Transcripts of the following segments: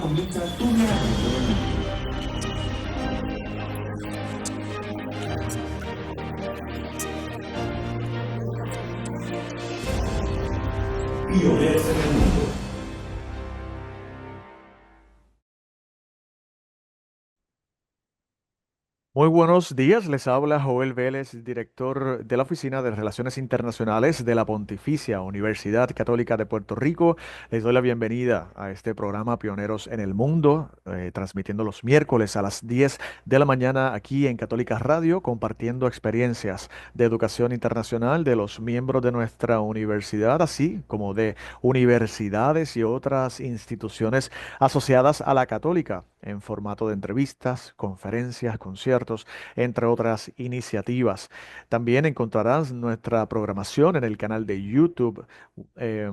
comienza tu viaje por el mundo. Pioneros en el mundo. Muy buenos días, les habla Joel Vélez, director de la Oficina de Relaciones Internacionales de la Pontificia Universidad Católica de Puerto Rico. Les doy la bienvenida a este programa Pioneros en el Mundo, transmitiendo los miércoles a las 10 de la mañana aquí en Católica Radio, compartiendo experiencias de educación internacional de los miembros de nuestra universidad, así como de universidades y otras instituciones asociadas a la Católica, en formato de entrevistas, conferencias, conciertos, entre otras iniciativas. También encontrarás nuestra programación en el canal de YouTube de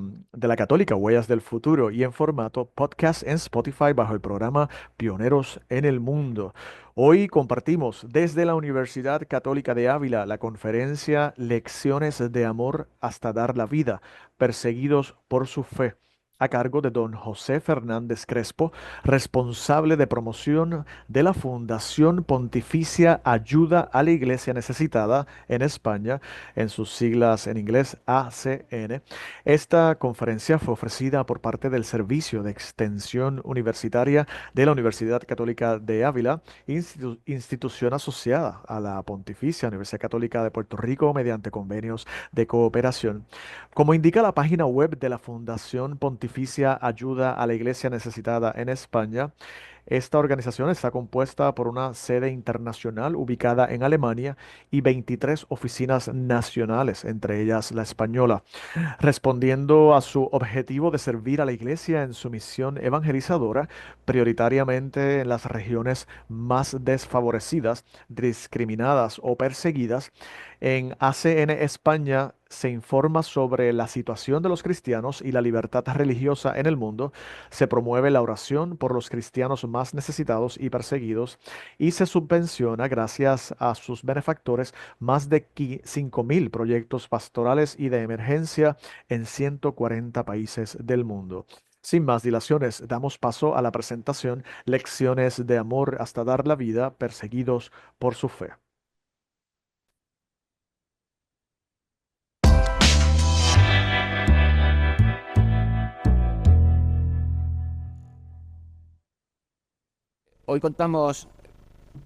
la Católica Huellas del Futuro y en formato podcast en Spotify bajo el programa Pioneros en el Mundo. Hoy compartimos desde la Universidad Católica de Ávila la conferencia Lecciones de Amor hasta dar la vida, perseguidos por su fe, a cargo de don José Fernández Crespo, responsable de promoción de la Fundación Pontificia Ayuda a la Iglesia Necesitada en España, en sus siglas en inglés ACN. Esta conferencia fue ofrecida por parte del Servicio de Extensión Universitaria de la Universidad Católica de Ávila, institución asociada a la Pontificia Universidad Católica de Puerto Rico mediante convenios de cooperación. Como indica la página web de la Fundación Pontificia Ayuda a la Iglesia Necesitada en España, esta organización está compuesta por una sede internacional ubicada en Alemania y 23 oficinas nacionales, entre ellas la española, respondiendo a su objetivo de servir a la Iglesia en su misión evangelizadora, prioritariamente en las regiones más desfavorecidas, discriminadas o perseguidas. En ACN España se informa sobre la situación de los cristianos y la libertad religiosa en el mundo, se promueve la oración por los cristianos más necesitados y perseguidos y se subvenciona, gracias a sus benefactores, más de 5.000 proyectos pastorales y de emergencia en 140 países del mundo. Sin más dilaciones, damos paso a la presentación Lecciones de Amor hasta dar la vida, perseguidos por su fe. Hoy contamos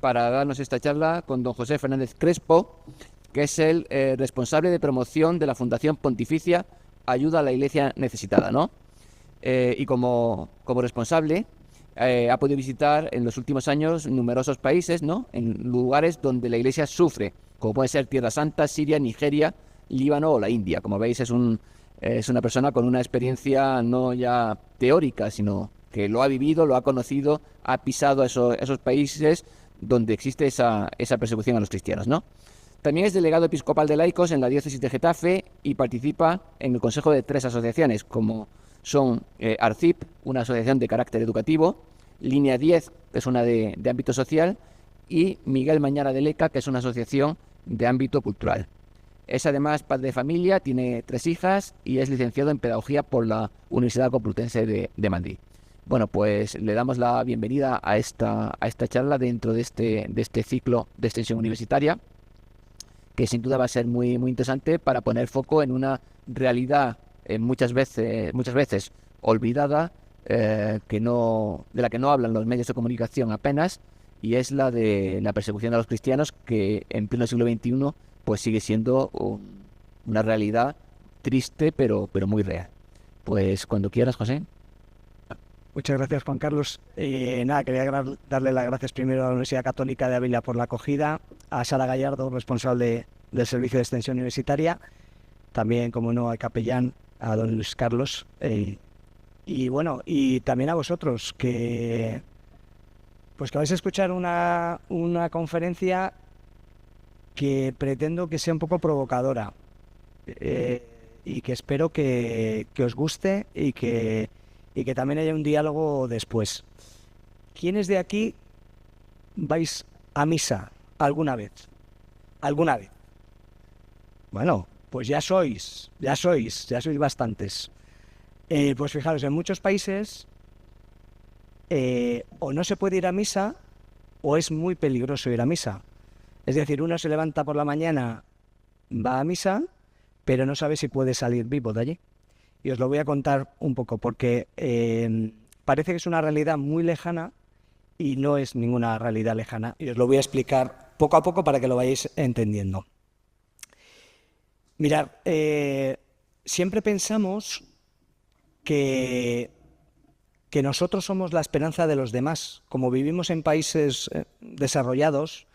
para darnos esta charla con don José Fernández Crespo, que es el responsable de promoción de la Fundación Pontificia Ayuda a la Iglesia Necesitada, ¿no? Y como responsable ha podido visitar en los últimos años numerosos países, ¿no? En lugares donde la Iglesia sufre, como puede ser Tierra Santa, Siria, Nigeria, Líbano o la India. Como veis, es una persona con una experiencia no ya teórica, sino que lo ha vivido, lo ha conocido, ha pisado esos países donde existe esa persecución a los cristianos, ¿no? También es delegado episcopal de laicos en la diócesis de Getafe y participa en el consejo de 3 asociaciones, como son ARCIP, una asociación de carácter educativo, Línea 10, que es una de ámbito social, y Miguel Mañara de Leca, que es una asociación de ámbito cultural. Es además padre de familia, tiene 3 hijas y es licenciado en Pedagogía por la Universidad Complutense de Madrid. Bueno, pues le damos la bienvenida a esta charla dentro de este ciclo de extensión universitaria, que sin duda va a ser muy, muy interesante para poner foco en una realidad muchas veces olvidada, de la que no hablan los medios de comunicación apenas, y es la de la persecución a los cristianos, que en pleno siglo XXI pues sigue siendo una realidad triste, pero muy real. Pues cuando quieras, José. Muchas gracias, Juan Carlos. Quería darle las gracias primero a la Universidad Católica de Ávila por la acogida, a Sara Gallardo, responsable del Servicio de Extensión Universitaria, también, como no, al capellán, a don Luis Carlos, y bueno, y también a vosotros, que vais a escuchar una conferencia que pretendo que sea un poco provocadora, y que espero que os guste y que también haya un diálogo después. ¿Quiénes de aquí vais a misa alguna vez? ¿Alguna vez? Bueno, pues ya sois bastantes. Pues fijaros, en muchos países o no se puede ir a misa o es muy peligroso ir a misa. Es decir, uno se levanta por la mañana, va a misa, pero no sabe si puede salir vivo de allí. Y os lo voy a contar un poco porque parece que es una realidad muy lejana y no es ninguna realidad lejana. Y os lo voy a explicar poco a poco para que lo vayáis entendiendo. Mirad, siempre pensamos que nosotros somos la esperanza de los demás. Como vivimos en países desarrollados,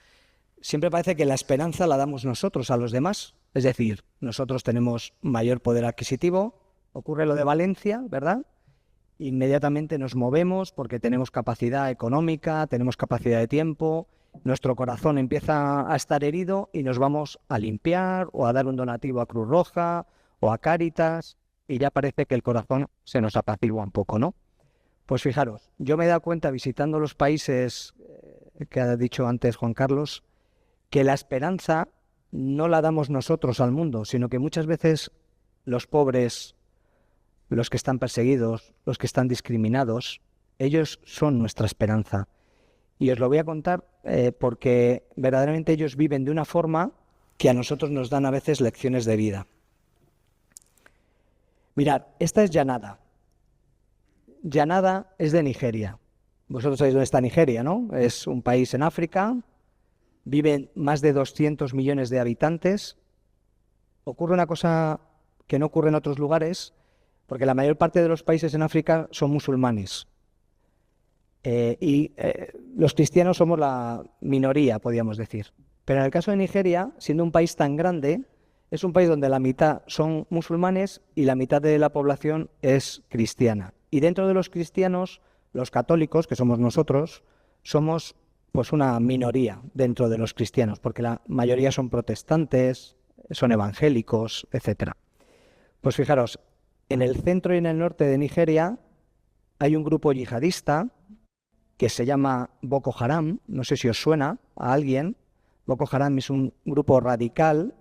siempre parece que la esperanza la damos nosotros a los demás. Es decir, nosotros tenemos mayor poder adquisitivo, ocurre lo de Valencia, ¿verdad? Inmediatamente nos movemos porque tenemos capacidad económica, tenemos capacidad de tiempo, nuestro corazón empieza a estar herido y nos vamos a limpiar o a dar un donativo a Cruz Roja o a Cáritas y ya parece que el corazón se nos apacigua un poco, ¿no? Pues fijaros, yo me he dado cuenta visitando los países que ha dicho antes Juan Carlos, que la esperanza no la damos nosotros al mundo, sino que muchas veces los pobres, los que están perseguidos, los que están discriminados, ellos son nuestra esperanza. Y os lo voy a contar porque verdaderamente ellos viven de una forma que a nosotros nos dan a veces lecciones de vida. Mirad, esta es Llanada. Llanada es de Nigeria. Vosotros sabéis dónde está Nigeria, ¿no? Es un país en África, viven más de 200 millones de habitantes. Ocurre una cosa que no ocurre en otros lugares, porque la mayor parte de los países en África son musulmanes. Los cristianos somos la minoría, podríamos decir. Pero en el caso de Nigeria, siendo un país tan grande, es un país donde la mitad son musulmanes y la mitad de la población es cristiana. Y dentro de los cristianos, los católicos, que somos nosotros, somos pues una minoría dentro de los cristianos, porque la mayoría son protestantes, son evangélicos, etc. Pues fijaros, en el centro y en el norte de Nigeria hay un grupo yihadista que se llama Boko Haram, no sé si os suena a alguien. Boko Haram es un grupo radical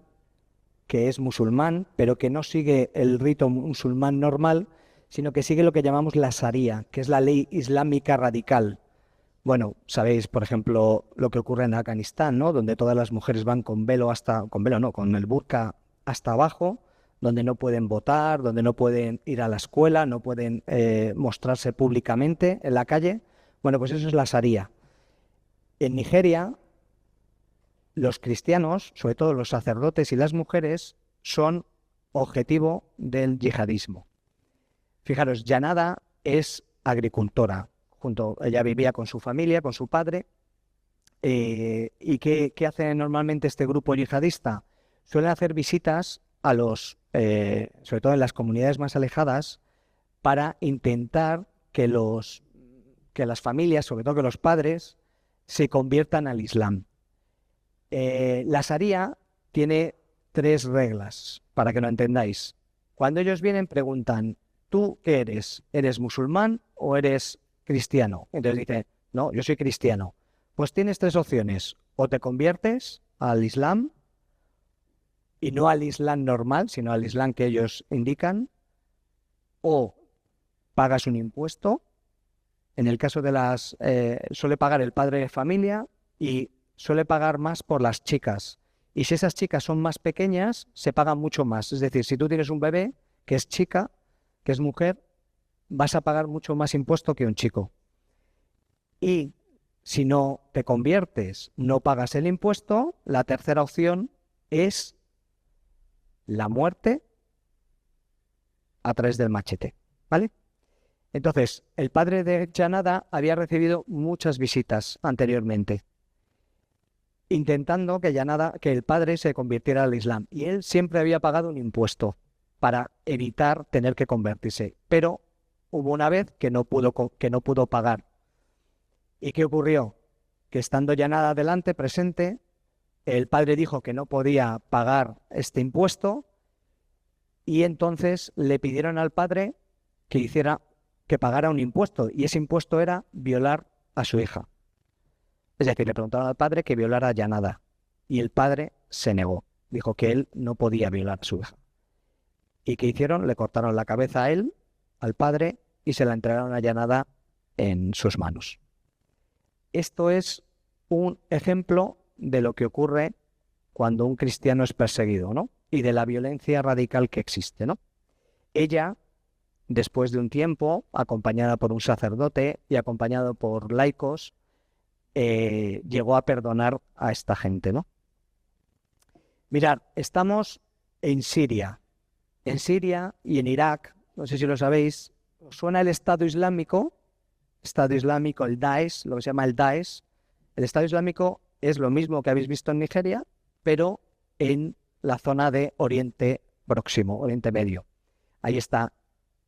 que es musulmán, pero que no sigue el rito musulmán normal, sino que sigue lo que llamamos la Sharia, que es la ley islámica radical. Bueno, sabéis, por ejemplo, lo que ocurre en Afganistán, ¿no? Donde todas las mujeres van con con el burka hasta abajo, donde no pueden votar, donde no pueden ir a la escuela, no pueden mostrarse públicamente en la calle. Bueno, pues eso es la Sharia. En Nigeria, los cristianos, sobre todo los sacerdotes y las mujeres, son objetivo del yihadismo. Fijaros, Llanada es agricultora. Ella vivía con su familia, con su padre. ¿Y qué hace normalmente este grupo yihadista? Suelen hacer visitas a sobre todo en las comunidades más alejadas, para intentar que las familias, sobre todo que los padres, se conviertan al Islam. La Sharia tiene 3 reglas, para que lo entendáis. Cuando ellos vienen, preguntan, ¿tú qué eres? ¿Eres musulmán o eres cristiano? Entonces dice, no, yo soy cristiano. Pues tienes 3 opciones. O te conviertes al Islam, y no al Islam normal, sino al Islam que ellos indican, o pagas un impuesto. En el caso de suele pagar el padre de familia y suele pagar más por las chicas. Y si esas chicas son más pequeñas, se paga mucho más. Es decir, si tú tienes un bebé que es chica, que es mujer, vas a pagar mucho más impuesto que un chico. Y si no te conviertes, no pagas el impuesto, la tercera opción es la muerte a través del machete, ¿vale? Entonces, el padre de Llanada había recibido muchas visitas anteriormente, intentando que el padre se convirtiera al Islam. Y él siempre había pagado un impuesto para evitar tener que convertirse. Pero hubo una vez que no pudo pagar. ¿Y qué ocurrió? Que estando Llanada delante, presente, el padre dijo que no podía pagar este impuesto y entonces le pidieron al padre que pagara un impuesto, y ese impuesto era violar a su hija. Es decir, le preguntaron al padre que violara a Llanada y el padre se negó, dijo que él no podía violar a su hija. ¿Y qué hicieron? Le cortaron la cabeza a él, al padre, y se la entregaron a Llanada en sus manos. Esto es un ejemplo de lo que ocurre cuando un cristiano es perseguido, ¿no? Y de la violencia radical que existe, ¿no? Ella, después de un tiempo, acompañada por un sacerdote y acompañado por laicos, llegó a perdonar a esta gente, ¿no? Mirad, estamos en Siria. En Siria y en Irak, no sé si lo sabéis, ¿os suena el Estado Islámico? Estado Islámico, el Daesh, lo que se llama el Daesh. El Estado Islámico es lo mismo que habéis visto en Nigeria, pero en la zona de Oriente Próximo, Oriente Medio. Ahí está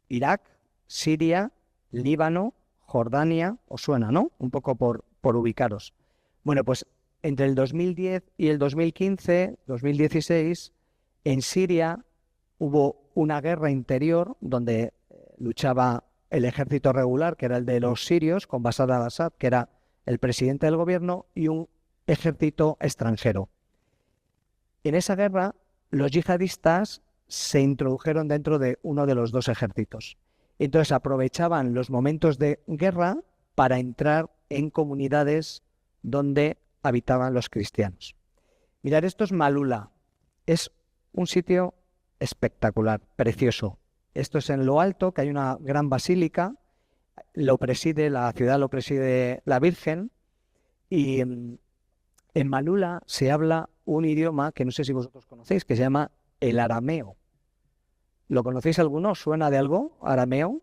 Irak, Siria, Líbano, Jordania, os suena, ¿no? Un poco por ubicaros. Bueno, pues entre el 2010 y el 2015, 2016, en Siria hubo una guerra interior donde luchaba el ejército regular, que era el de los sirios, con Bashar al-Assad, que era el presidente del gobierno, y un ejército extranjero. En esa guerra, los yihadistas se introdujeron dentro de uno de los dos ejércitos. Entonces aprovechaban los momentos de guerra para entrar en comunidades donde habitaban los cristianos. Mirad, esto es Malula. Es un sitio espectacular, precioso. Esto es en lo alto, que hay una gran basílica. La ciudad lo preside la Virgen. Y en Malula se habla un idioma que no sé si vosotros conocéis, que se llama el arameo. ¿Lo conocéis alguno? ¿Os suena de algo? ¿Arameo?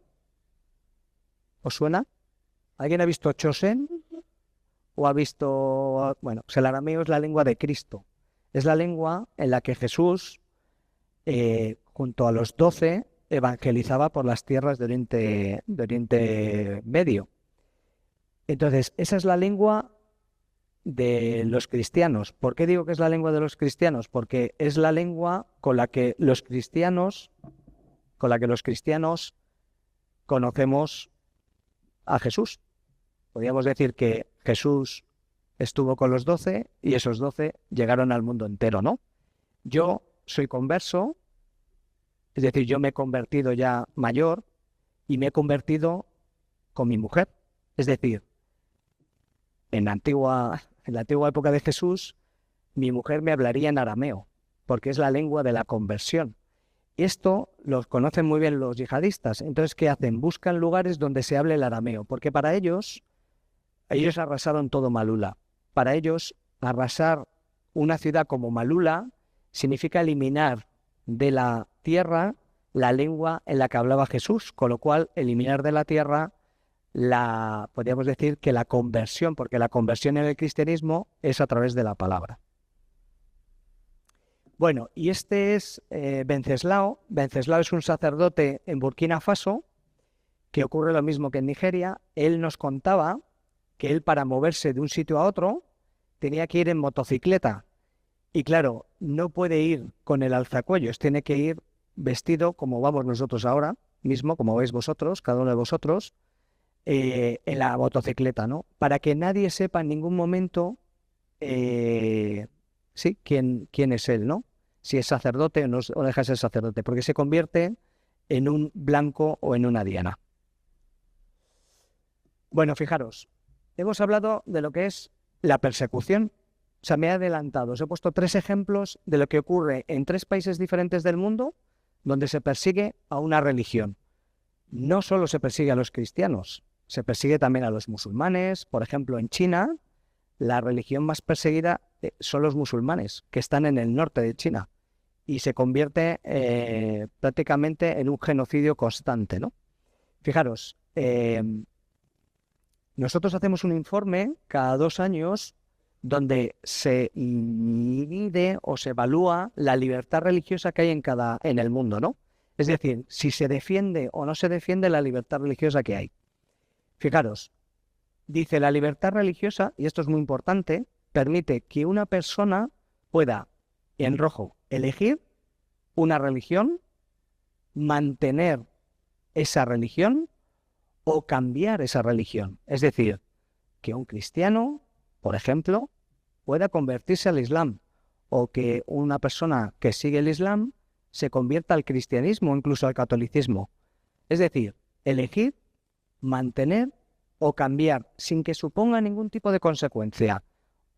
¿Os suena? ¿Alguien ha visto Chosen? ¿O ha visto...? Bueno, pues el arameo es la lengua de Cristo. Es la lengua en la que Jesús, junto a los 12, evangelizaba por las tierras de Oriente Medio. Entonces, esa es la lengua de los cristianos. ¿Por qué digo que es la lengua de los cristianos? Porque es la lengua con la que los cristianos conocemos a Jesús. Podríamos decir que Jesús estuvo con los 12 y esos 12 llegaron al mundo entero, ¿no? Yo soy converso, es decir, yo me he convertido ya mayor y me he convertido con mi mujer. Es decir, en la antigua época de Jesús, mi mujer me hablaría en arameo, porque es la lengua de la conversión. Esto lo conocen muy bien los yihadistas. Entonces, ¿qué hacen? Buscan lugares donde se hable el arameo, porque para ellos arrasaron todo Malula. Para ellos, arrasar una ciudad como Malula significa eliminar de la tierra la lengua en la que hablaba Jesús, con lo cual eliminar de la tierra podríamos decir que la conversión, porque la conversión en el cristianismo es a través de la palabra. Bueno, y este es Venceslao. Venceslao es un sacerdote en Burkina Faso, que ocurre lo mismo que en Nigeria. Él nos contaba que él, para moverse de un sitio a otro, tenía que ir en motocicleta. Y claro, no puede ir con el alzacuellos, tiene que ir vestido como vamos nosotros ahora mismo, como veis vosotros, cada uno de vosotros, en la motocicleta, ¿no? Para que nadie sepa en ningún momento quién es él, ¿no? Si es sacerdote o deja de ser sacerdote, porque se convierte en un blanco o en una diana. Bueno, fijaros, hemos hablado de lo que es la persecución. O sea, me he adelantado, os he puesto 3 ejemplos de lo que ocurre en 3 países diferentes del mundo donde se persigue a una religión. No solo se persigue a los cristianos, se persigue también a los musulmanes. Por ejemplo, en China, la religión más perseguida son los musulmanes, que están en el norte de China, y se convierte prácticamente en un genocidio constante, ¿no? Fijaros, nosotros hacemos un informe cada 2 años donde se mide o se evalúa la libertad religiosa que hay en el mundo, ¿no? Es decir, si se defiende o no se defiende la libertad religiosa que hay. Fijaros, dice la libertad religiosa, y esto es muy importante, permite que una persona pueda, en rojo, elegir una religión, mantener esa religión o cambiar esa religión. Es decir, que un cristiano, por ejemplo, pueda convertirse al Islam, o que una persona que sigue el Islam se convierta al cristianismo o incluso al catolicismo. Es decir, elegir, mantener o cambiar sin que suponga ningún tipo de consecuencia,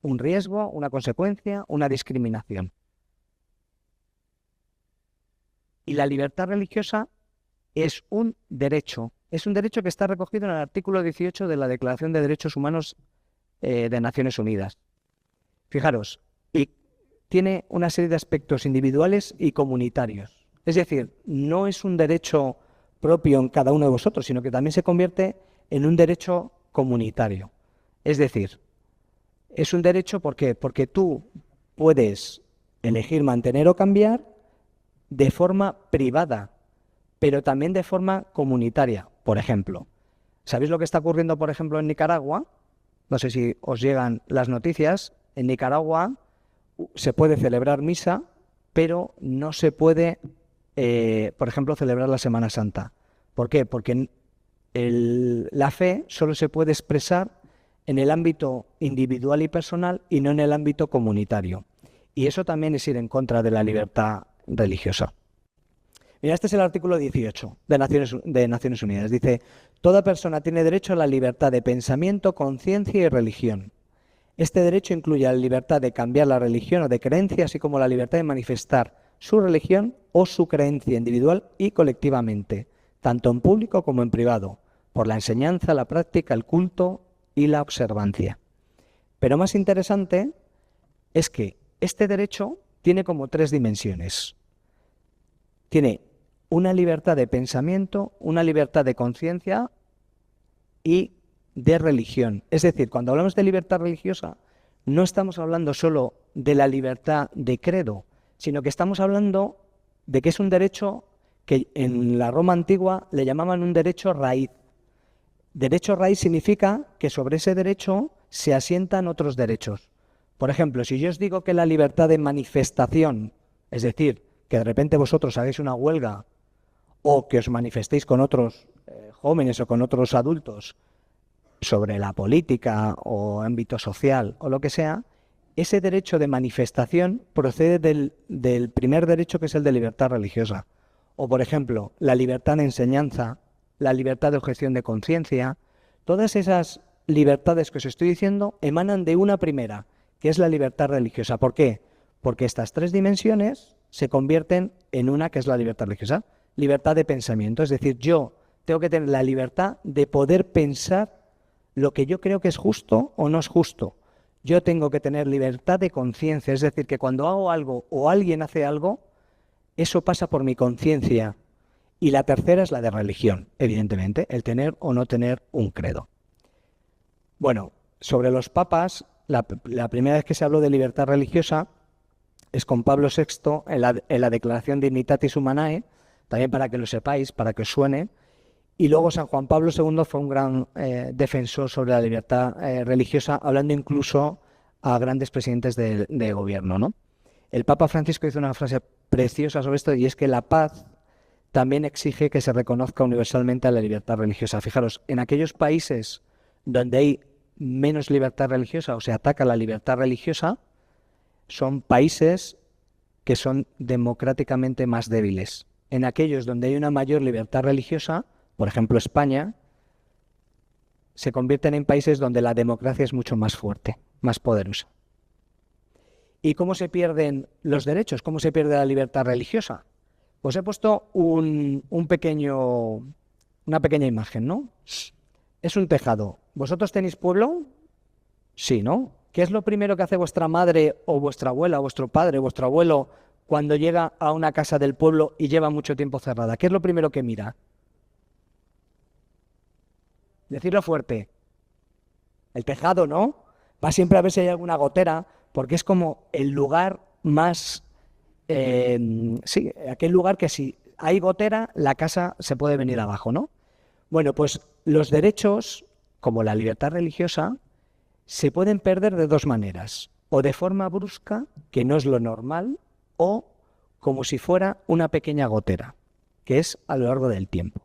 un riesgo, una consecuencia, una discriminación. Y la libertad religiosa es un derecho que está recogido en el artículo 18 de la Declaración de Derechos Humanos de Naciones Unidas. Fijaros, y tiene una serie de aspectos individuales y comunitarios. Es decir, no es un derecho propio en cada uno de vosotros, sino que también se convierte en un derecho comunitario. Es decir, es un derecho, ¿por qué? Porque tú puedes elegir mantener o cambiar de forma privada, pero también de forma comunitaria. Por ejemplo, ¿sabéis lo que está ocurriendo, por ejemplo, en Nicaragua? No sé si os llegan las noticias. En Nicaragua se puede celebrar misa, pero no se puede, por ejemplo, celebrar la Semana Santa. ¿Por qué? Porque la fe solo se puede expresar en el ámbito individual y personal y no en el ámbito comunitario. Y eso también es ir en contra de la libertad religiosa. Mira, este es el artículo 18 de Naciones Unidas. Dice, toda persona tiene derecho a la libertad de pensamiento, conciencia y religión. Este derecho incluye la libertad de cambiar la religión o de creencia, así como la libertad de manifestar su religión o su creencia individual y colectivamente, tanto en público como en privado, por la enseñanza, la práctica, el culto y la observancia. Pero más interesante es que este derecho tiene como tres dimensiones. Tiene una libertad de pensamiento, una libertad de conciencia y de religión. Es decir, cuando hablamos de libertad religiosa, no estamos hablando solo de la libertad de credo, sino que estamos hablando de que es un derecho que en la Roma antigua le llamaban un derecho raíz. Derecho raíz significa que sobre ese derecho se asientan otros derechos. Por ejemplo, si yo os digo que la libertad de manifestación, es decir, que de repente vosotros hagáis una huelga o que os manifestéis con otros jóvenes o con otros adultos sobre la política o ámbito social o lo que sea, ese derecho de manifestación procede del primer derecho, que es el de libertad religiosa. O, por ejemplo, la libertad de enseñanza, la libertad de objeción de conciencia. Todas esas libertades que os estoy diciendo emanan de una primera, que es la libertad religiosa. ¿Por qué? Porque estas tres dimensiones se convierten en una, que es la libertad religiosa. Libertad de pensamiento, es decir, yo tengo que tener la libertad de poder pensar lo que yo creo que es justo o no es justo. Yo tengo que tener libertad de conciencia, es decir, que cuando hago algo o alguien hace algo, eso pasa por mi conciencia. Y la tercera es la de religión, evidentemente, el tener o no tener un credo. Bueno, sobre los papas, la primera vez que se habló de libertad religiosa es con Pablo VI en la Declaración Dignitatis Humanae, también para que lo sepáis, para que os suene. Y luego San Juan Pablo II fue un gran defensor sobre la libertad religiosa, hablando incluso a grandes presidentes de gobierno, ¿no? El Papa Francisco hizo una frase preciosa sobre esto, y es que la paz también exige que se reconozca universalmente a la libertad religiosa. Fijaros, en aquellos países donde hay menos libertad religiosa o se ataca la libertad religiosa, son países que son democráticamente más débiles. En aquellos donde hay una mayor libertad religiosa, por ejemplo España, se convierten en países donde la democracia es mucho más fuerte, más poderosa. ¿Y cómo se pierden los derechos? ¿Cómo se pierde la libertad religiosa? Pues he puesto una pequeña imagen, ¿no? Es un tejado. ¿Vosotros tenéis pueblo? Sí, ¿no? ¿Qué es lo primero que hace vuestra madre o vuestra abuela, o vuestro padre, o vuestro abuelo cuando llega a una casa del pueblo y lleva mucho tiempo cerrada? ¿Qué es lo primero que mira? Decirlo fuerte. El tejado, ¿no? Va siempre a ver si hay alguna gotera, porque es como el lugar más... sí, aquel lugar que si hay gotera, la casa se puede venir abajo, ¿no? Bueno, pues los derechos, como la libertad religiosa, se pueden perder de dos maneras. O de forma brusca, que no es lo normal, o como si fuera una pequeña gotera, que es a lo largo del tiempo.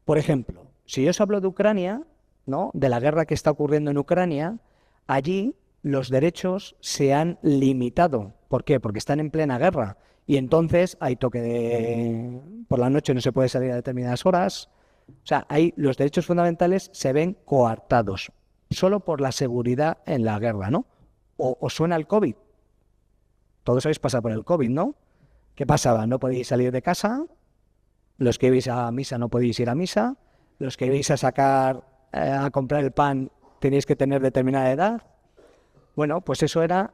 Por ejemplo, si yo os hablo de Ucrania, ¿no?, de la guerra que está ocurriendo en Ucrania, allí los derechos se han limitado. ¿Por qué? Porque están en plena guerra y entonces hay toque de... por la noche no se puede salir a determinadas horas, O sea, ahí los derechos fundamentales se ven coartados, solo por la seguridad en la guerra, ¿no? ¿Os suena el COVID? Todos habéis pasado por el COVID, ¿no? ¿Qué pasaba? No podíais salir de casa, los que ibais a misa no podíais ir a misa, los que ibais a comprar el pan teníais que tener determinada edad. Bueno, pues eso era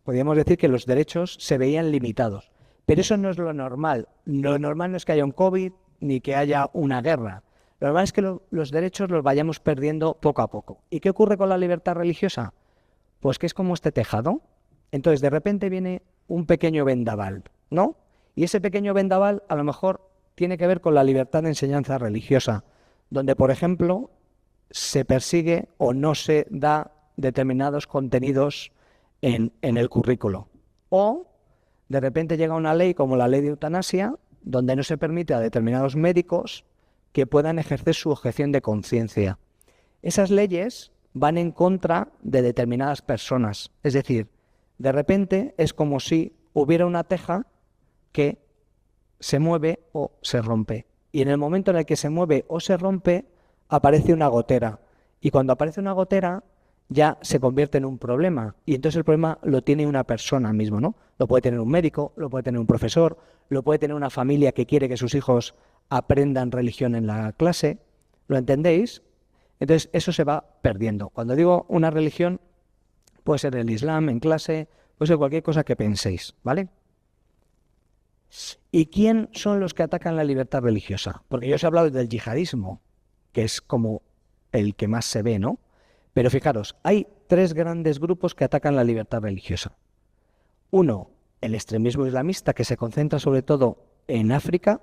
podríamos decir que los derechos se veían limitados. Pero eso no es lo normal. Lo normal no es que haya un COVID ni que haya una guerra. Lo normal es que los derechos los vayamos perdiendo poco a poco. ¿Y qué ocurre con la libertad religiosa? Pues que es como este tejado. Entonces, de repente viene un pequeño vendaval, ¿no? Y ese pequeño vendaval a lo mejor tiene que ver con la libertad de enseñanza religiosa, donde, por ejemplo, se persigue o no se da determinados contenidos en el currículo. O, de repente llega una ley como la ley de eutanasia, donde no se permite a determinados médicos que puedan ejercer su objeción de conciencia. Esas leyes van en contra de determinadas personas. Es decir, de repente es como si hubiera una teja que se mueve o se rompe. Y en el momento en el que se mueve o se rompe, aparece una gotera. Y cuando aparece una gotera, ya se convierte en un problema. Y entonces el problema lo tiene una persona mismo, ¿no? Lo puede tener un médico, lo puede tener un profesor, lo puede tener una familia que quiere que sus hijos aprendan religión en la clase. ¿Lo entendéis? Entonces eso se va perdiendo. Cuando digo una religión, puede ser el Islam en clase, puede ser cualquier cosa que penséis, ¿vale? ¿Y quién son los que atacan la libertad religiosa? Porque yo os he hablado del yihadismo, que es como el que más se ve, ¿no? Pero fijaros, hay 3 grandes grupos que atacan la libertad religiosa. Uno, el extremismo islamista, que se concentra sobre todo en África.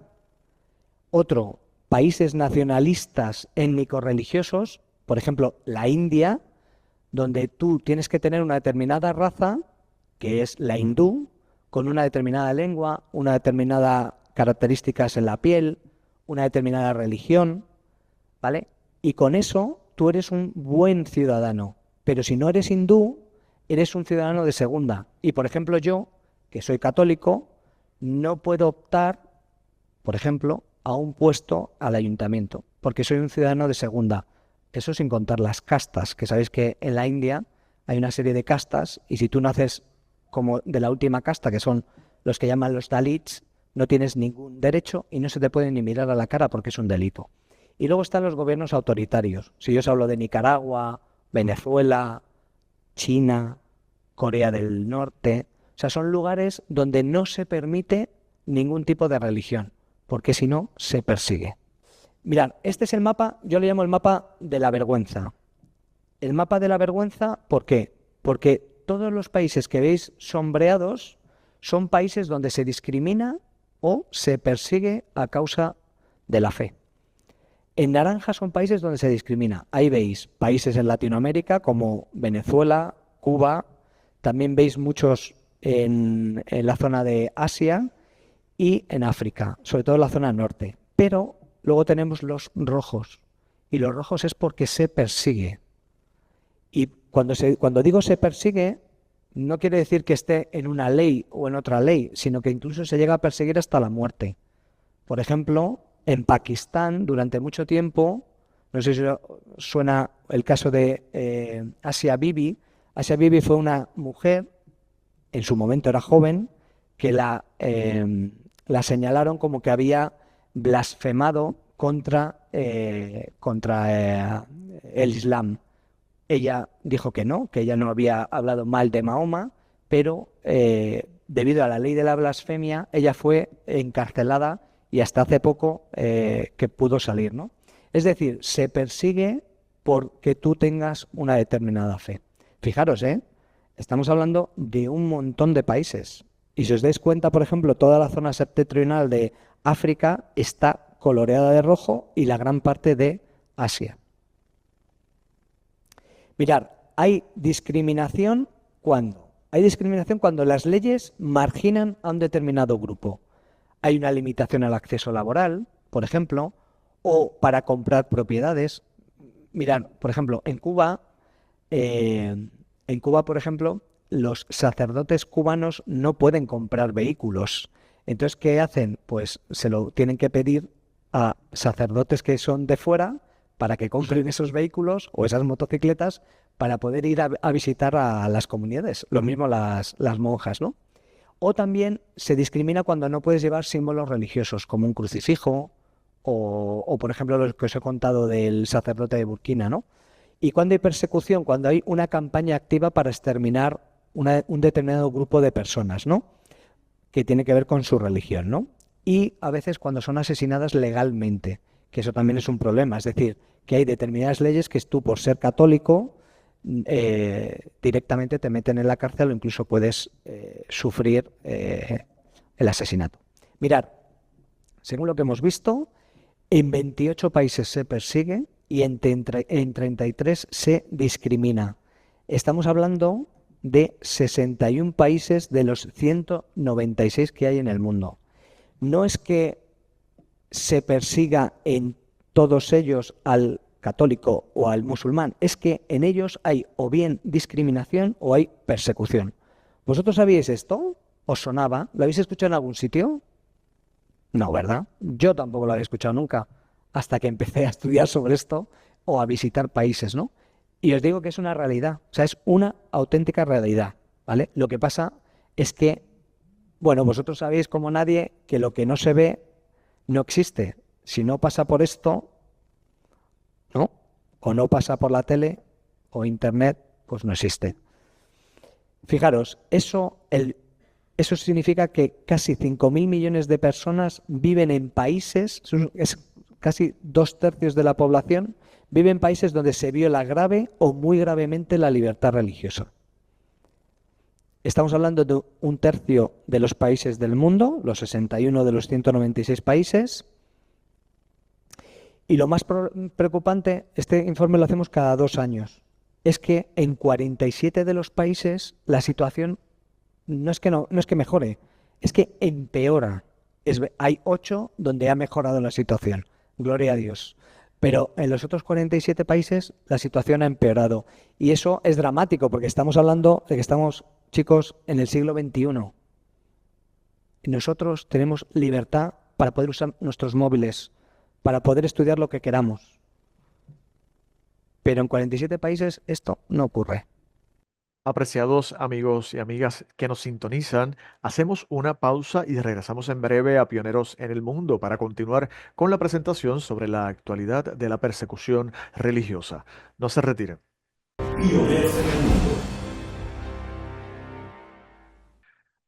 Otro, países nacionalistas étnico-religiosos, por ejemplo, la India, donde tú tienes que tener una determinada raza, que es la hindú, con una determinada lengua, una determinada características en la piel, una determinada religión, ¿vale? Y con eso tú eres un buen ciudadano. Pero si no eres hindú, eres un ciudadano de segunda. Y, por ejemplo, yo, que soy católico, no puedo optar, por ejemplo, a un puesto al ayuntamiento, porque soy un ciudadano de segunda. Eso sin contar las castas, que sabéis que en la India hay una serie de castas, y si tú naces como de la última casta, que son los que llaman los Dalits, no tienes ningún derecho y no se te puede ni mirar a la cara porque es un delito. Y luego están los gobiernos autoritarios. Si yo os hablo de Nicaragua, Venezuela, China, Corea del Norte, o sea, son lugares donde no se permite ningún tipo de religión, porque si no, se persigue. Mirad, este es el mapa, yo le llamo el mapa de la vergüenza. El mapa de la vergüenza, ¿por qué? Porque todos los países que veis sombreados son países donde se discrimina o se persigue a causa de la fe. En naranja son países donde se discrimina. Ahí veis países en Latinoamérica como Venezuela, Cuba, también veis muchos en la zona de Asia y en África, sobre todo en la zona norte. Pero luego tenemos los rojos, y los rojos es porque se persigue. Y cuando digo se persigue, no quiere decir que esté en una ley o en otra ley, sino que incluso se llega a perseguir hasta la muerte. Por ejemplo, en Pakistán, durante mucho tiempo, no sé si suena el caso de Asia Bibi. Asia Bibi fue una mujer, en su momento era joven, que la señalaron como que había blasfemado contra el Islam. Ella dijo que ella no había hablado mal de Mahoma, pero debido a la ley de la blasfemia, ella fue encarcelada y hasta hace poco que pudo salir, ¿no? Es decir, se persigue porque tú tengas una determinada fe. Fijaros, estamos hablando de un montón de países. Y si os dais cuenta, por ejemplo, toda la zona septentrional de África está coloreada de rojo y la gran parte de Asia. Mirad, hay discriminación ¿cuándo? Hay discriminación cuando las leyes marginan a un determinado grupo. Hay una limitación al acceso laboral, por ejemplo, o para comprar propiedades. Mirad, por ejemplo, en Cuba, por ejemplo, los sacerdotes cubanos no pueden comprar vehículos. Entonces, ¿qué hacen? Pues se lo tienen que pedir a sacerdotes que son de fuera para que compren esos vehículos o esas motocicletas para poder ir a visitar a las comunidades. Lo mismo las monjas, ¿no? O también se discrimina cuando no puedes llevar símbolos religiosos, como un crucifijo o, por ejemplo, lo que os he contado del sacerdote de Burkina, ¿no? Y cuando hay persecución, cuando hay una campaña activa para exterminar un determinado grupo de personas, ¿no? Que tiene que ver con su religión, ¿no? Y a veces cuando son asesinadas legalmente, que eso también es un problema. Es decir, que hay determinadas leyes que tú, por ser católico, directamente te meten en la cárcel o incluso puedes sufrir el asesinato. Mirad, según lo que hemos visto, en 28 países se persigue y en 33 se discrimina. Estamos hablando de 61 países de los 196 que hay en el mundo. No es que se persiga en todos ellos al católico o al musulmán, es que en ellos hay o bien discriminación o hay persecución. ¿Vosotros sabíais esto? ¿Os sonaba? ¿Lo habéis escuchado en algún sitio? No, ¿verdad? Yo tampoco lo había escuchado nunca, hasta que empecé a estudiar sobre esto o a visitar países, ¿no? Y os digo que es una realidad, o sea, es una auténtica realidad, ¿vale? Lo que pasa es que, bueno, vosotros sabéis como nadie que lo que no se ve no existe. Si no pasa por esto, ¿no? O no pasa por la tele o internet, pues no existe. Fijaros, eso significa que casi 5.000 millones de personas viven en países, es casi 2/3 de la población, vive en países donde se viola grave o muy gravemente la libertad religiosa. Estamos hablando de 1/3 de los países del mundo, los 61 de los 196 países. Y lo más preocupante, este informe lo hacemos cada 2 años, es que en 47 de los países la situación no es que mejore, es que empeora. Hay 8 donde ha mejorado la situación, gloria a Dios. Pero en los otros 47 países la situación ha empeorado. Y eso es dramático porque estamos hablando de que estamos, chicos, en el siglo XXI. Y nosotros tenemos libertad para poder usar nuestros móviles, para poder estudiar lo que queramos. Pero en 47 países esto no ocurre. Apreciados amigos y amigas que nos sintonizan, hacemos una pausa y regresamos en breve a Pioneros en el Mundo para continuar con la presentación sobre la actualidad de la persecución religiosa. No se retiren. Pioneros en el mundo.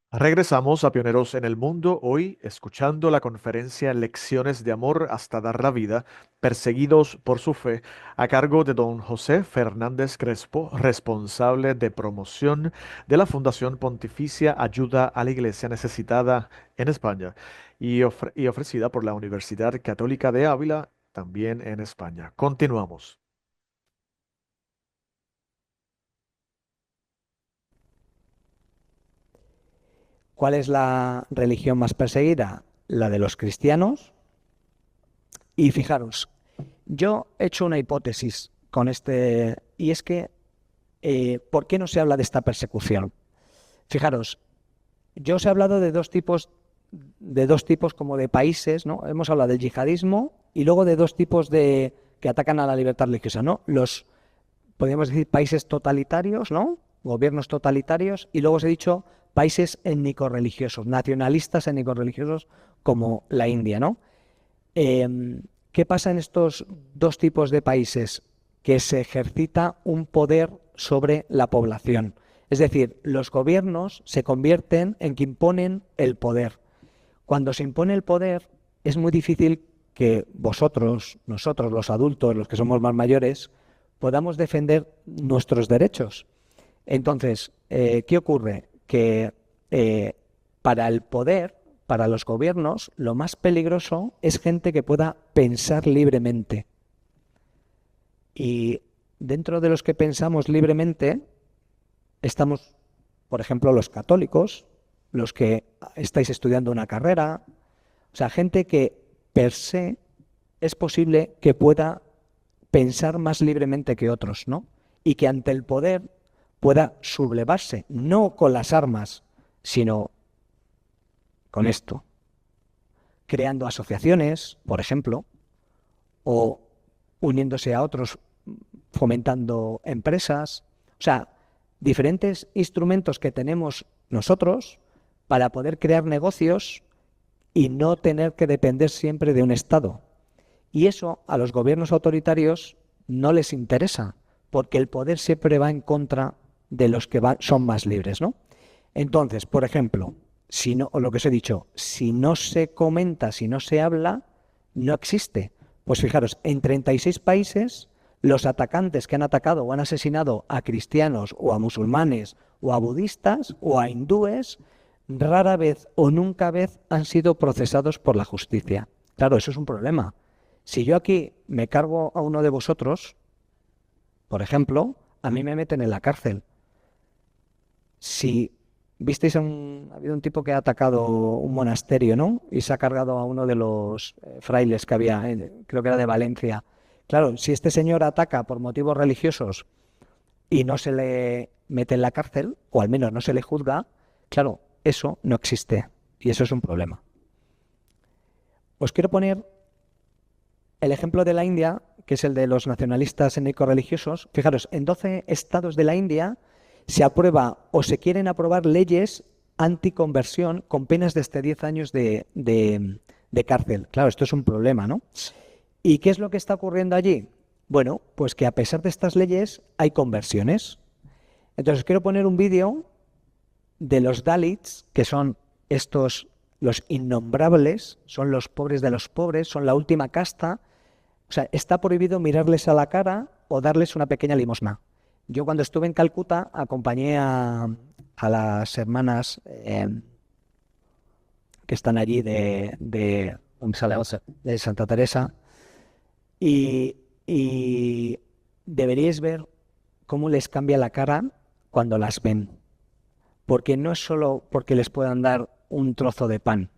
Regresamos a Pioneros en el Mundo, hoy escuchando la conferencia Lecciones de Amor hasta dar la vida, perseguidos por su fe, a cargo de don José Fernández Crespo, responsable de promoción de la Fundación Pontificia Ayuda a la Iglesia Necesitada en España y ofrecida por la Universidad Católica de Ávila, también en España. Continuamos. ¿Cuál es la religión más perseguida? La de los cristianos. Y fijaros, yo he hecho una hipótesis con y es que, ¿por qué no se habla de esta persecución? Fijaros, yo os he hablado de dos tipos como de países, ¿no? Hemos hablado del yihadismo y luego de 2 tipos que atacan a la libertad religiosa, ¿no? Podríamos decir, países totalitarios, ¿no? Gobiernos totalitarios, y luego os he dicho países étnico-religiosos, nacionalistas étnico-religiosos como la India, ¿no? ¿Qué pasa en estos 2 tipos de países? Que se ejercita un poder sobre la población. Es decir, los gobiernos se convierten en que imponen el poder. Cuando se impone el poder, es muy difícil que nosotros, los adultos, los que somos más mayores, podamos defender nuestros derechos. Entonces, ¿qué ocurre? Que para el poder, para los gobiernos, lo más peligroso es gente que pueda pensar libremente. Y dentro de los que pensamos libremente estamos, por ejemplo, los católicos, los que estáis estudiando una carrera, o sea, gente que per se es posible que pueda pensar más libremente que otros, ¿no? Y que ante el poder pueda sublevarse, no con las armas, sino con esto. creando asociaciones, por ejemplo, o uniéndose a otros, fomentando empresas. O sea, diferentes instrumentos que tenemos nosotros para poder crear negocios y no tener que depender siempre de un Estado. Y eso a los gobiernos autoritarios no les interesa, porque el poder siempre va en contra de los que son más libres, ¿no? Entonces, por ejemplo, si no, o lo que os he dicho, si no se comenta, si no se habla, no existe. Pues fijaros, en 36 países, los atacantes que han atacado o han asesinado a cristianos o a musulmanes o a budistas o a hindúes, rara vez o nunca vez han sido procesados por la justicia. Claro, eso es un problema. Si yo aquí me cargo a uno de vosotros, por ejemplo, a mí me meten en la cárcel. Si visteis ha habido un tipo que ha atacado un monasterio, ¿no? Y se ha cargado a uno de los frailes que había, creo que era de Valencia. Claro, si este señor ataca por motivos religiosos y no se le mete en la cárcel, o al menos no se le juzga, claro, eso no existe. Y eso es un problema. Os quiero poner el ejemplo de la India, que es el de los nacionalistas étnico-religiosos. Fijaros, en 12 estados de la India se aprueba o se quieren aprobar leyes anticonversión con penas de hasta 10 años de cárcel. Claro, esto es un problema, ¿no? ¿Y qué es lo que está ocurriendo allí? Bueno, pues que a pesar de estas leyes hay conversiones. Entonces quiero poner un vídeo de los Dalits, que son estos, los innombrables, son los pobres de los pobres, son la última casta. O sea, está prohibido mirarles a la cara o darles una pequeña limosna. Yo cuando estuve en Calcuta acompañé a las hermanas que están allí de Santa Teresa y deberíais ver cómo les cambia la cara cuando las ven. Porque no es solo porque les puedan dar un trozo de pan.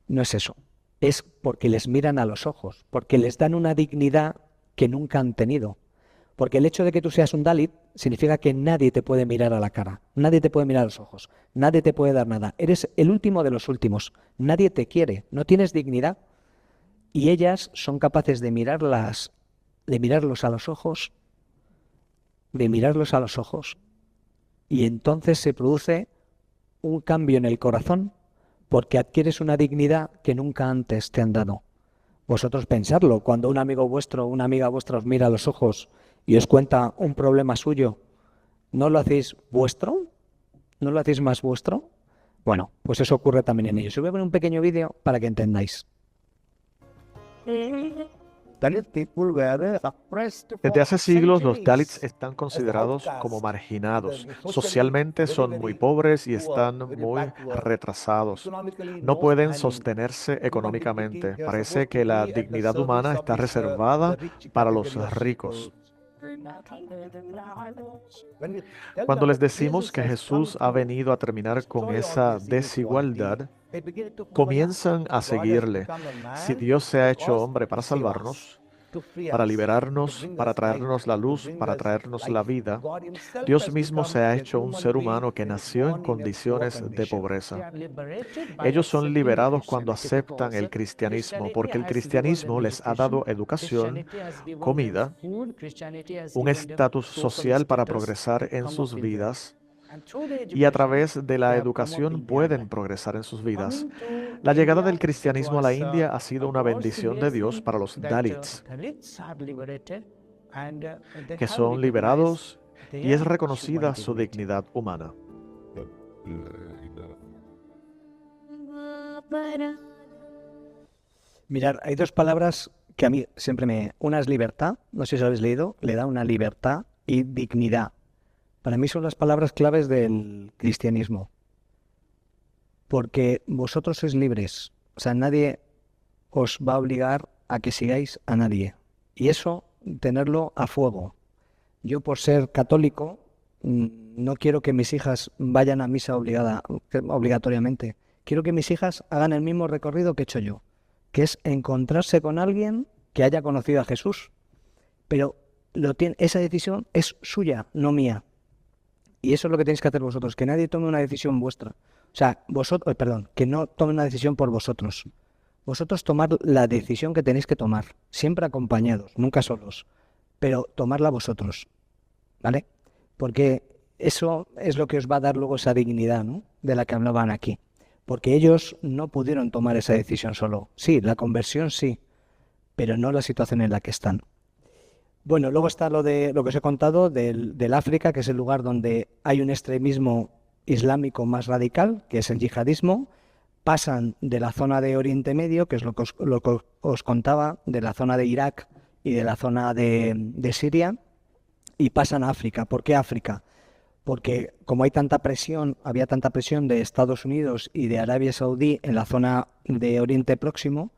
No es eso. Es porque les miran a los ojos, porque les dan una dignidad que nunca han tenido. Porque el hecho de que tú seas un Dalit significa que nadie te puede mirar a la cara, nadie te puede mirar a los ojos, nadie te puede dar nada. Eres el último de los últimos, nadie te quiere, no tienes dignidad. Y ellas son capaces de mirarlos a los ojos, y entonces se produce un cambio en el corazón, porque adquieres una dignidad que nunca antes te han dado. Vosotros pensadlo, cuando un amigo vuestro o una amiga vuestra os mira a los ojos y os cuenta un problema suyo, ¿no lo hacéis vuestro? ¿No lo hacéis más vuestro? Bueno, pues eso ocurre también en ellos. Os voy a poner un pequeño vídeo para que entendáis. Desde hace siglos los Dalits están considerados como marginados. Socialmente son muy pobres y están muy retrasados. No pueden sostenerse económicamente. Parece que la dignidad humana está reservada para los ricos. Cuando les decimos que Jesús ha venido a terminar con esa desigualdad, comienzan a seguirle. Si Dios se ha hecho hombre para salvarnos, para liberarnos, para traernos la luz, para traernos la vida, Dios mismo se ha hecho un ser humano que nació en condiciones de pobreza. Ellos son liberados cuando aceptan el cristianismo, porque el cristianismo les ha dado educación, comida, un estatus social para progresar en sus vidas, y a través de la educación pueden progresar en sus vidas. La llegada del cristianismo a la India ha sido una bendición de Dios para los Dalits, que son liberados y es reconocida su dignidad humana. Mirad, hay dos palabras que a mí siempre una es libertad, no sé si lo habéis leído, le da una libertad, y dignidad. Para mí son las palabras claves del cristianismo. Porque vosotros sois libres. O sea, nadie os va a obligar a que sigáis a nadie. Y eso, tenerlo a fuego. Yo, por ser católico, no quiero que mis hijas vayan a misa obligatoriamente. Quiero que mis hijas hagan el mismo recorrido que he hecho yo, que es encontrarse con alguien que haya conocido a Jesús. Pero esa decisión es suya, no mía. Y eso es lo que tenéis que hacer vosotros, que nadie tome una decisión vuestra. O sea, vosotros, perdón, que no tomen una decisión por vosotros. Vosotros tomar la decisión que tenéis que tomar, siempre acompañados, nunca solos, pero tomarla vosotros, ¿vale? Porque eso es lo que os va a dar luego esa dignidad, ¿no?, de la que hablaban aquí. Porque ellos no pudieron tomar esa decisión solo. Sí, la conversión sí, pero no la situación en la que están. Bueno, luego está lo que os he contado del África, que es el lugar donde hay un extremismo islámico más radical, que es el yihadismo. Pasan de la zona de Oriente Medio, que es lo que os contaba, de la zona de Irak y de la zona de Siria, y pasan a África. ¿Por qué África? Porque como había tanta presión de Estados Unidos y de Arabia Saudí en la zona de Oriente Próximo,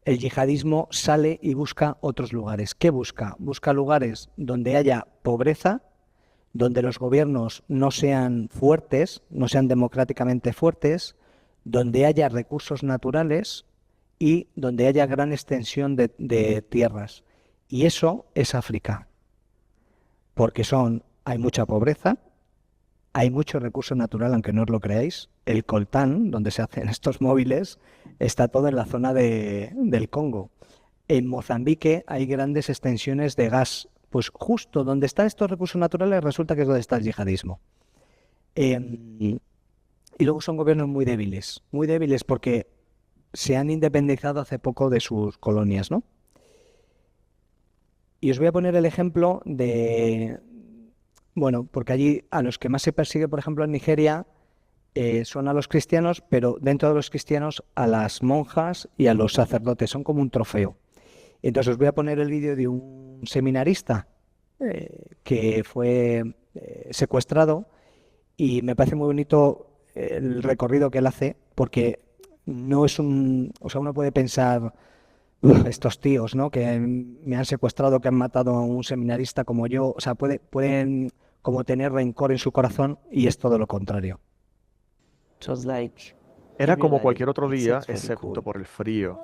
el yihadismo sale y busca otros lugares. ¿Qué busca? Busca lugares donde haya pobreza, donde los gobiernos no sean fuertes, no sean democráticamente fuertes, donde haya recursos naturales y donde haya gran extensión de tierras. Y eso es África, porque hay mucha pobreza, hay mucho recurso natural, aunque no os lo creáis. El coltán, donde se hacen estos móviles, está todo en la zona del Congo. En Mozambique hay grandes extensiones de gas. Pues justo donde están estos recursos naturales resulta que es donde está el yihadismo. Y luego son gobiernos muy débiles porque se han independizado hace poco de sus colonias, ¿no? Y os voy a poner el ejemplo bueno, porque allí a los que más se persigue, por ejemplo, en Nigeria, son a los cristianos, pero dentro de los cristianos a las monjas y a los sacerdotes, son como un trofeo. Entonces os voy a poner el vídeo de un seminarista que fue secuestrado, y me parece muy bonito el recorrido que él hace, porque no es o sea, uno puede pensar, estos tíos, ¿no?, que me han secuestrado, que han matado a un seminarista como yo, o sea, pueden como tener rencor en su corazón, y es todo lo contrario. Era como cualquier otro día, excepto por el frío.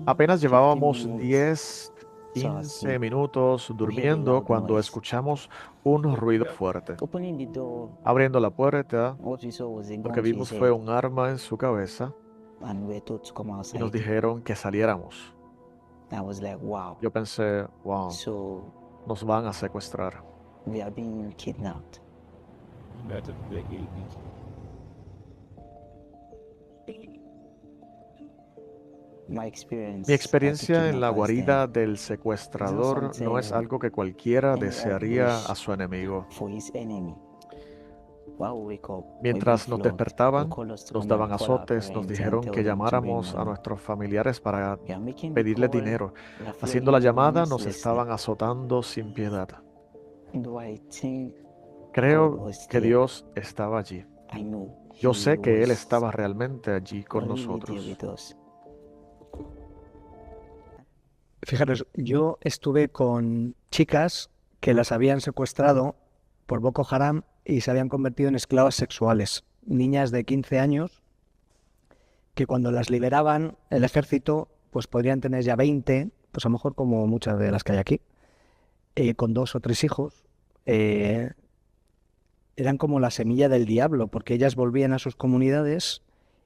Apenas llevábamos 10, 15 minutos durmiendo cuando escuchamos un ruido fuerte. Abriendo la puerta, lo que vimos fue un arma en su cabeza y nos dijeron que saliéramos. Yo pensé, wow, nos van a secuestrar. Mi experiencia en la guarida del secuestrador no es algo que cualquiera desearía a su enemigo. Mientras nos despertaban, nos daban azotes, nos dijeron que llamáramos a nuestros familiares para pedirles dinero. Haciendo la llamada, nos estaban azotando sin piedad. Creo que Dios estaba allí. Yo sé que Él estaba realmente allí con nosotros. Fijaros, yo estuve con chicas que las habían secuestrado por Boko Haram y se habían convertido en esclavas sexuales. Niñas de 15 años que cuando las liberaban el ejército, pues podrían tener ya 20, pues a lo mejor como muchas de las que hay aquí, con 2 o 3 hijos. Eran como la semilla del diablo, porque ellas volvían a sus comunidades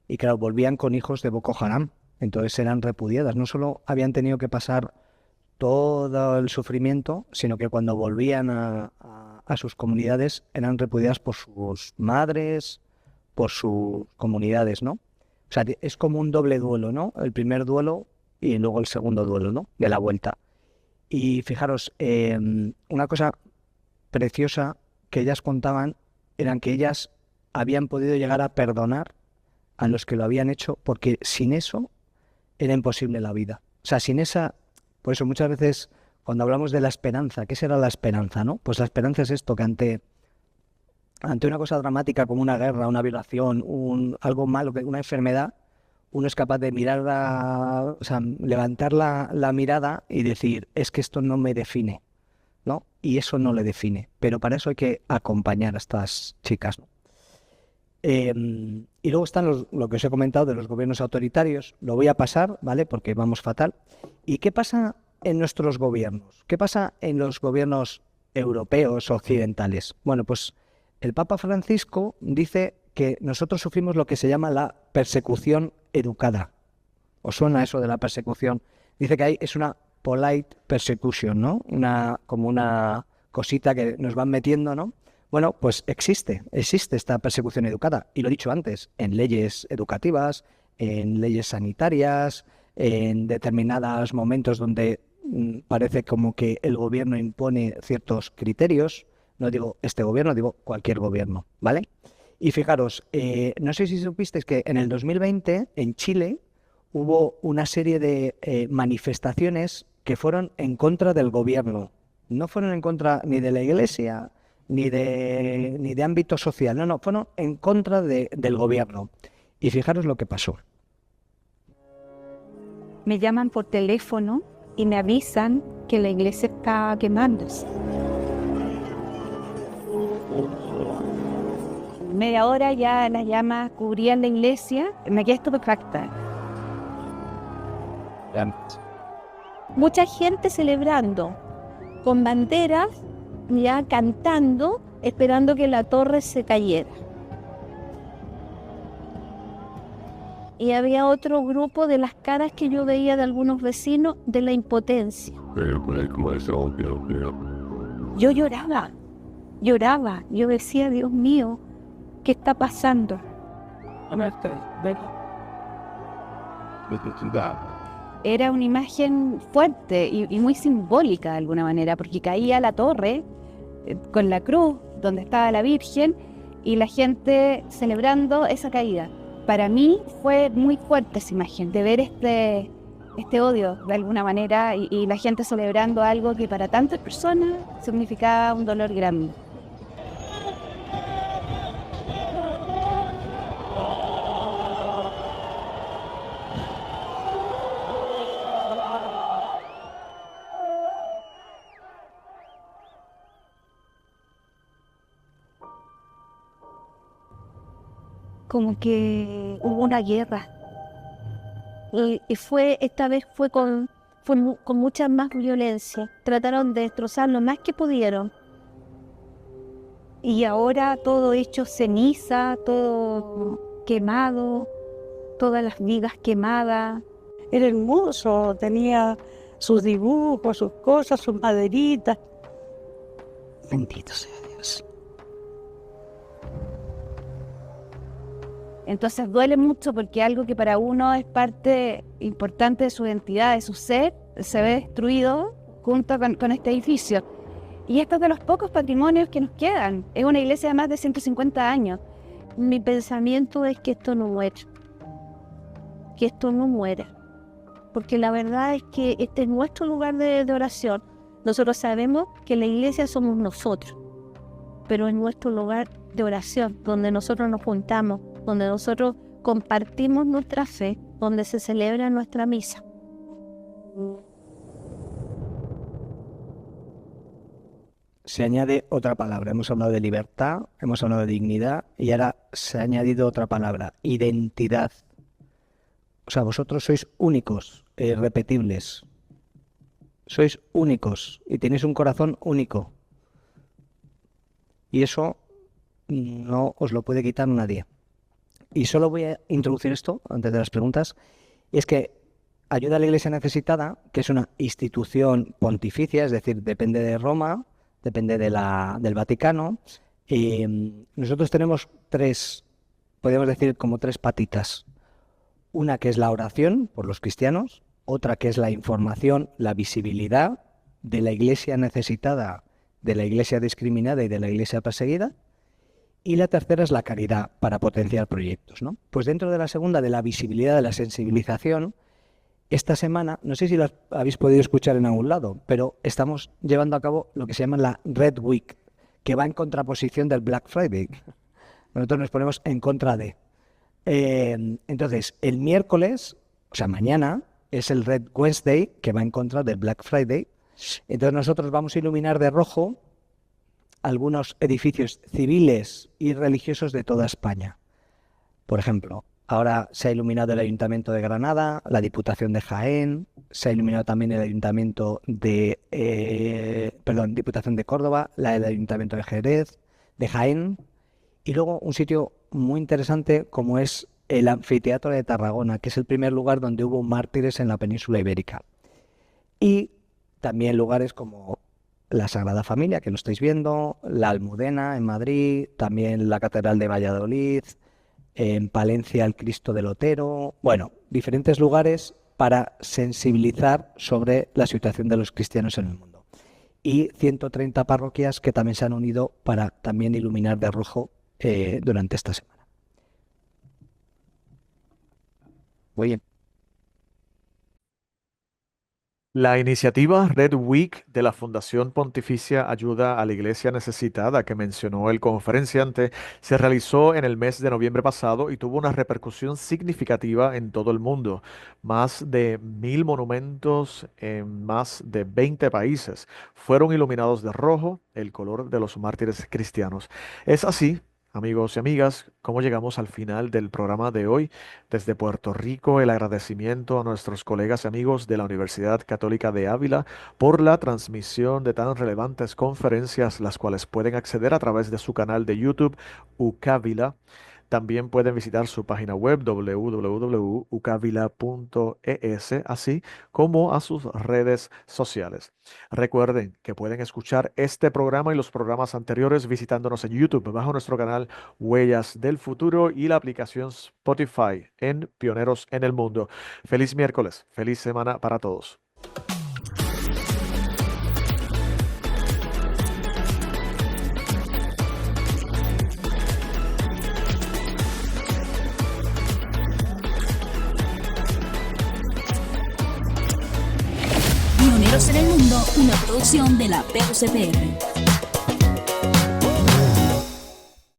y claro, volvían con hijos de Boko Haram. Entonces eran repudiadas. No solo habían tenido que pasar todo el sufrimiento, sino que cuando volvían a sus comunidades eran repudiadas por sus madres, por sus comunidades, ¿no? O sea, es como un doble duelo, ¿no? El primer duelo y luego el segundo duelo, ¿no?, de la vuelta. Y fijaros, una cosa preciosa que ellas contaban eran que ellas habían podido llegar a perdonar a los que lo habían hecho, porque sin eso era imposible la vida. O sea, sin esa... Por eso muchas veces cuando hablamos de la esperanza, ¿qué será la esperanza, no? Pues la esperanza es esto, que ante una cosa dramática como una guerra, una violación, algo malo, una enfermedad, uno es capaz de o sea, levantar la mirada y decir, es que esto no me define, ¿no? Y eso no le define. Pero para eso hay que acompañar a estas chicas, ¿no? Y luego están lo que os he comentado de los gobiernos autoritarios. Lo voy a pasar, ¿vale?, porque vamos fatal. ¿Y qué pasa en nuestros gobiernos? ¿Qué pasa en los gobiernos europeos, occidentales? Bueno, pues el Papa Francisco dice que nosotros sufrimos lo que se llama la persecución educada. ¿Os suena eso de la persecución? Dice que es una polite persecution, ¿no? Como una cosita que nos van metiendo, ¿no? Bueno, pues existe esta persecución educada. Y lo he dicho antes, en leyes educativas, en leyes sanitarias, en determinados momentos donde parece como que el gobierno impone ciertos criterios. No digo este gobierno, digo cualquier gobierno, ¿vale? Y fijaros, no sé si supisteis que en el 2020 en Chile hubo una serie de manifestaciones que fueron en contra del gobierno. No fueron en contra ni de la Iglesia ni de ámbito social. No, fueron en contra del gobierno. Y fijaros lo que pasó. Me llaman por teléfono y me avisan que la iglesia está quemándose. Media hora ya las llamas cubrían la iglesia, me quedé estupefacta. Mucha gente celebrando, con banderas, ya cantando, esperando que la torre se cayera. Y había otro grupo de las caras que yo veía de algunos vecinos de la impotencia. Yo lloraba, yo decía, Dios mío, ¿qué está pasando? Era una imagen fuerte y muy simbólica de alguna manera, porque caía la torre con la cruz donde estaba la Virgen y la gente celebrando esa caída. Para mí fue muy fuerte esa imagen de ver este odio de alguna manera y la gente celebrando algo que para tantas personas significaba un dolor grande. Como que hubo una guerra y esta vez fue con mucha más violencia. Trataron de destrozar lo más que pudieron y ahora todo hecho ceniza, todo quemado, todas las vigas quemadas. Era hermoso, tenía sus dibujos, sus cosas, sus maderitas. Bendito sea Dios. Entonces duele mucho porque algo que para uno es parte importante de su identidad, de su ser, se ve destruido junto con este edificio. Y esto es de los pocos patrimonios que nos quedan. Es una iglesia de más de 150 años. Mi pensamiento es que esto no muera. Que esto no muera. Porque la verdad es que este es nuestro lugar de oración. Nosotros sabemos que la iglesia somos nosotros, pero es nuestro lugar de oración, donde nosotros nos juntamos, donde nosotros compartimos nuestra fe, donde se celebra nuestra misa. Se añade otra palabra. Hemos hablado de libertad, hemos hablado de dignidad y ahora se ha añadido otra palabra, identidad. O sea, vosotros sois únicos, irrepetibles. Sois únicos y tenéis un corazón único. Y eso no os lo puede quitar nadie. Y solo voy a introducir esto antes de las preguntas. Y es que Ayuda a la Iglesia Necesitada, que es una institución pontificia, es decir, depende de Roma, depende del Vaticano. Y nosotros tenemos podríamos decir como tres patitas. Una que es la oración por los cristianos, otra que es la información, la visibilidad de la Iglesia necesitada, de la Iglesia discriminada y de la Iglesia perseguida. Y la tercera es la caridad para potenciar proyectos, ¿no? Pues dentro de la segunda, de la visibilidad, de la sensibilización, esta semana, no sé si lo habéis podido escuchar en algún lado, pero estamos llevando a cabo lo que se llama la Red Week, que va en contraposición del Black Friday. Nosotros nos ponemos en contra de. Entonces, el miércoles, o sea, mañana, es el Red Wednesday, que va en contra del Black Friday. Entonces nosotros vamos a iluminar de rojo algunos edificios civiles y religiosos de toda España. Por ejemplo, ahora se ha iluminado el Ayuntamiento de Granada, la Diputación de Jaén, se ha iluminado también el Ayuntamiento de, Diputación de Córdoba, el Ayuntamiento de Jerez, de Jaén, Y luego un sitio muy interesante como es el Anfiteatro de Tarragona, que es el primer lugar donde hubo mártires en la península ibérica. Y también lugares como la Sagrada Familia, que lo estáis viendo, la Almudena en Madrid, también la Catedral de Valladolid, en Palencia el Cristo del Otero, bueno, diferentes lugares para sensibilizar sobre la situación de los cristianos en el mundo. Y 130 parroquias que también se han unido para también iluminar de rojo durante esta semana. Muy bien. La iniciativa Red Week de la Fundación Pontificia Ayuda a la Iglesia Necesitada, que mencionó el conferenciante, se realizó en el mes de noviembre pasado y tuvo una repercusión significativa en todo el mundo. Más de 1.000 monumentos en más de 20 países fueron iluminados de rojo, el color de los mártires cristianos. Es así, amigos y amigas, como llegamos al final del programa de hoy. Desde Puerto Rico, el agradecimiento a nuestros colegas y amigos de la Universidad Católica de Ávila por la transmisión de tan relevantes conferencias, las cuales pueden acceder a través de su canal de YouTube, UCAVILA. También pueden visitar su página web www.ucavila.es, así como a sus redes sociales. Recuerden que pueden escuchar este programa y los programas anteriores visitándonos en YouTube bajo nuestro canal Huellas del Futuro y la aplicación Spotify en Pioneros en el Mundo. Feliz miércoles, feliz semana para todos. Pioneros en el Mundo, una producción de la PUCPR.